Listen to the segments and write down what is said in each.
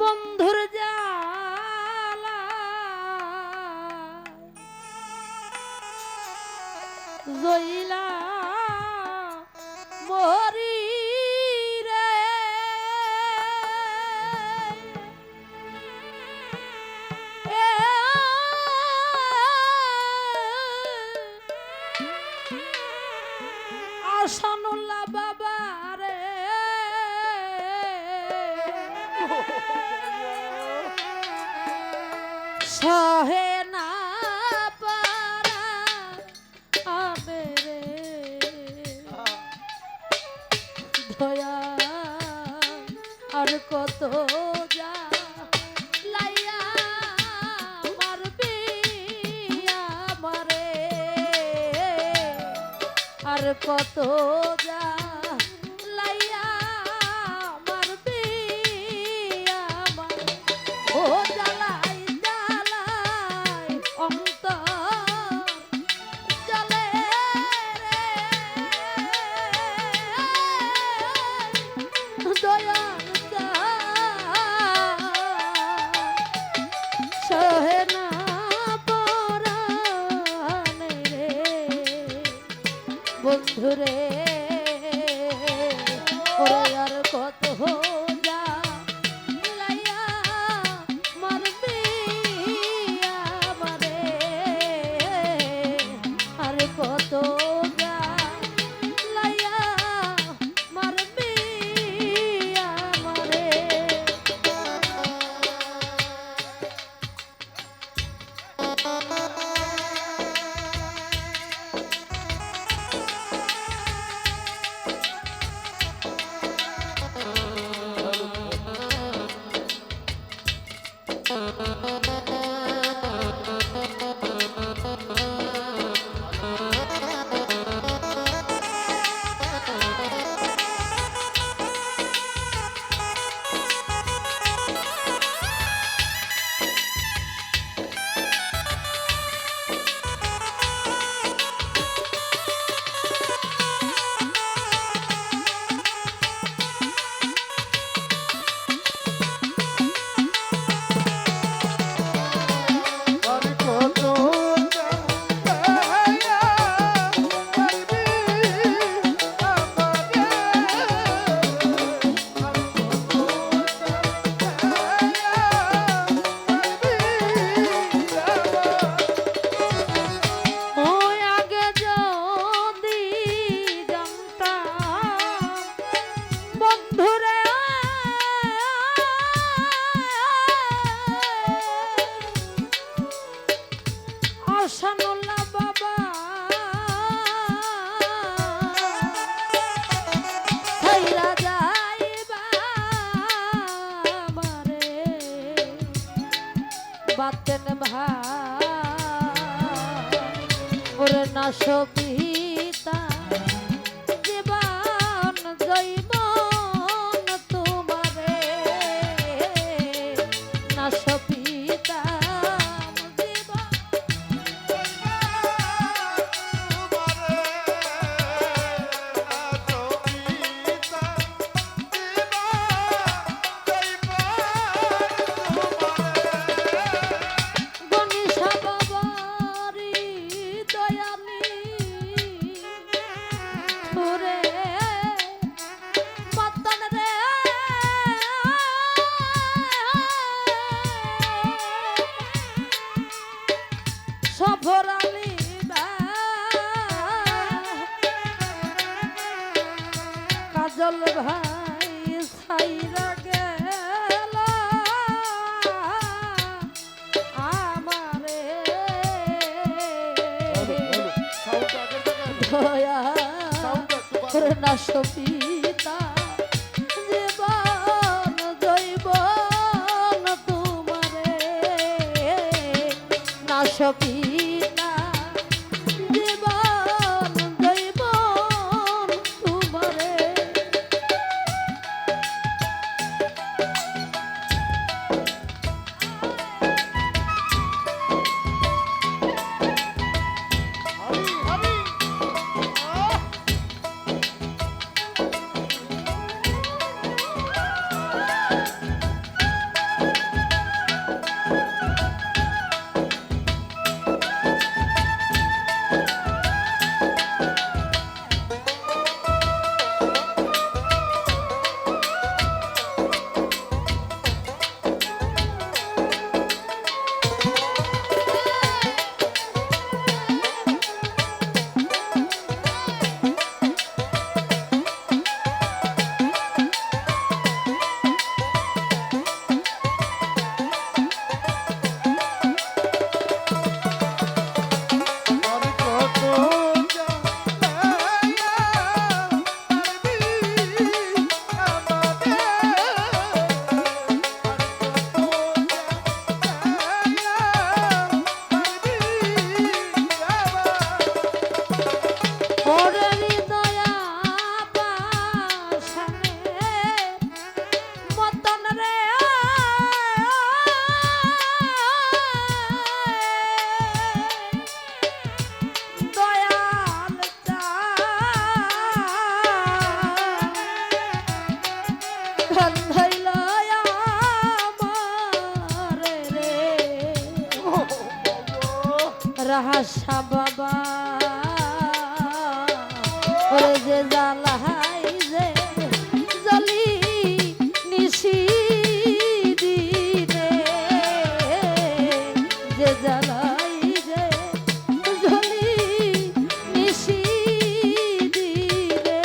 বন্ধুর জ্বালা জইলা মরি রে আসানুল্লাহ বাবা রে সহে না পারা আমেরে দয়া আর কত যা লাইয়া মারবি আমারে আর কত যা লাইয়া মারবি আমারে ও জ্বালাই জ্বালাই অন্তর জ্বলে রে দয়াল সহে না পরাণে রে বন্ধুরে ওরে আর কত যা লাইয়া মারবি আমারে আর কত যা লাইয়া মারবি আমারে আসানুল্লাহ বাবা ছাইরা যাইবা আমারে বাতেন ভাই ওরে না সবিতা জীবন জৈবন তোমারে না সবিতা কাজল ভাই ছাইরা গেল আমারে দয়া না সবিতা জীবন জৈবন তোমারে না সবিতা জীবন জৈবন তোমারে জ্বালাই যে জ্বলি নিশি দিনে যে জ্বালাই যে জ্বলি নিশি দিনে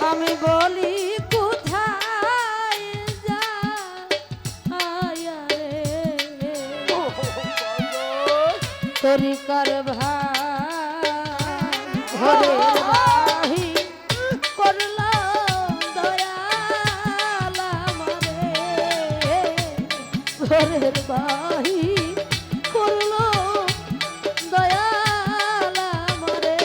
আমি বলি কোথায় রে তরিকার ভাই বাহি করলাম দয়াল আমারে ঘরের বাহি করলো দয়াল আমারে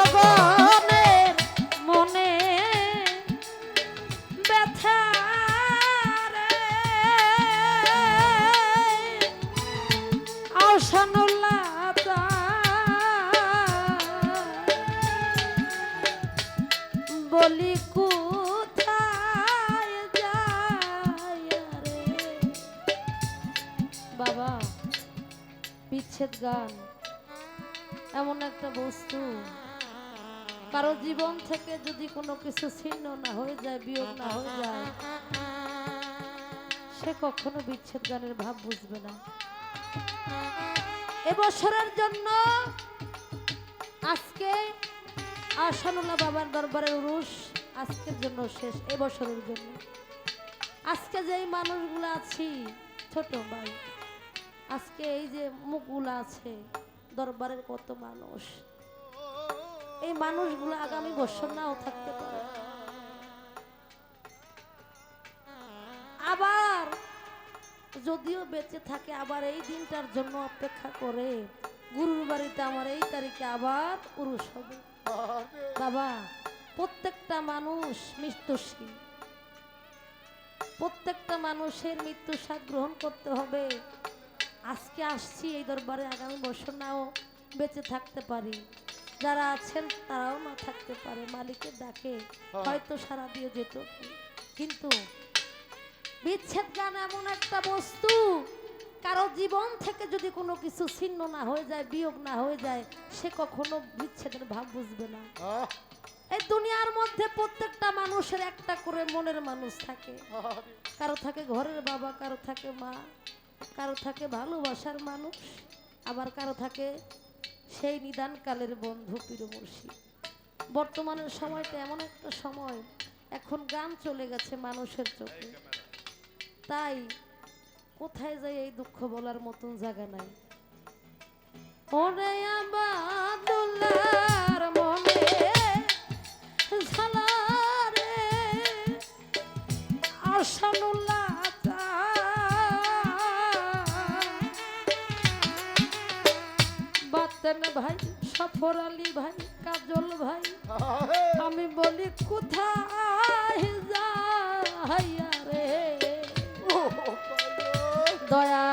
ভক্তগণের মনে ব্যথা রে আহসানুল্লাহ বলি কোথায় যায় রে বাবা বিচ্ছেদ গান এমন একটা বস্তু কারো জীবন থেকে যদি কোনো কিছু ছিন্ন না হয়ে যায় বিয়োগ না হয়ে যায় সে কখনো বিচ্ছেদ গানের ভাব বুঝবে না এবছরের জন্য আজকে আহসানুল্লাহ বাবার দরবারের উরুস আজকের জন্য শেষ এবছরের জন্য আজকে যেই মানুষগুলো আছি ছোট ভাই আজকে এই যে মুখগুলো আছে দরবারের কত মানুষ এই মানুষগুলো আগামী বছর নাও থাকতে পারে আবার যদিও বেঁচে থাকে আবার এই দিনটার জন্য অপেক্ষা করে গুরুর বাড়িতে আমার এই তারিখে আবার উরুস হবে বাবা প্রত্যেকটা মানুষ মৃত্যুশীল প্রত্যেকটা মানুষের মৃত্যু স্বাদ গ্রহণ করতে হবে আজকে আসছি এই দরবারে আগামী বছর নাও বেঁচে থাকতে পারি যারা আছেন তারাও না থাকতে পারে মালিকের ডাকে হয়তো সারা দিয়ে যেত কিন্তু বিচ্ছেদ গান এমন একটা বস্তু কারো জীবন থেকে যদি কোনো কিছু ছিন্ন না হয়ে যায়, বিয়োগ না হয়ে যায়, সে কখনো বিচ্ছেদের ভাব বুঝবে না। এই দুনিয়ার মধ্যে প্রত্যেকটা মানুষের একটা করে মনের মানুষ থাকে। কারো থাকে ঘরের বাবা, কারো থাকে মা, কারো থাকে ভালোবাসার মানুষ, আবার কারো থাকে সেই নিদানকালের বন্ধু পীর মুর্শিদ। বর্তমানের সময়টা এমন একটা সময়, এখন গান চলে গেছে মানুষের চোখে, তাই কোথায় যাই এই দুঃখ বলার মতন জায়গা নাই। ওরে আবাদুল্লাহর মনে ঝালারে আশানুল্লাহ বাতেন ভাই, সফর আলী ভাই, কাজল ভাই, আমি বলি কোথায় যাইয়া রে দয়া